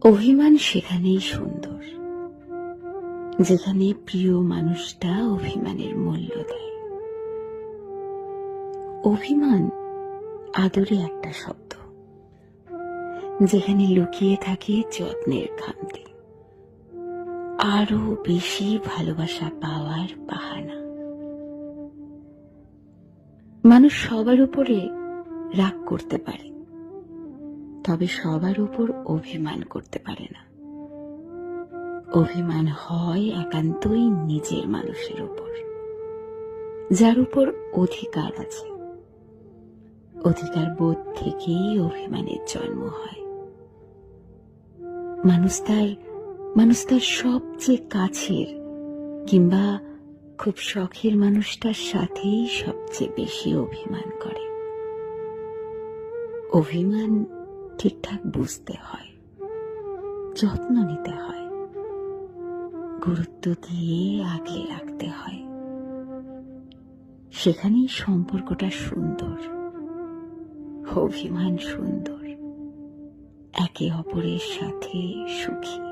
অভিমান সেখানেই সুন্দর, যেখানে প্রিয় মানুষটা অভিমানের মূল্য দেয়। অভিমান আদরে একটা শব্দ, যেখানে লুকিয়ে থাকে যত্নের খামতি, আরো বেশি ভালোবাসা পাওয়ার বাহানা। মানুষ সবার উপরে রাগ করতে পারে, তবে সবার উপর অভিমান করতে পারে না। অভিমান হয় একান্তই নিজের মানুষের উপর, যার উপর অধিকার আছে। অধিকার বোধ থেকেই অভিমানের জন্ম হয়। মানুষ তার সবচেয়ে কাছের কিংবা খুব শখের মানুষটার সাথেই সবচেয়ে বেশি অভিমান করে। অভিমান ঠিকঠাক বুঝতে হয়, যত্ন নিতে হয়, গুরুত্ব দিয়ে আগলে রাখতে হয়। সেখানেই সম্পর্কটা সুন্দর, অভিমান সুন্দর, একে অপরের সাথে সুখী।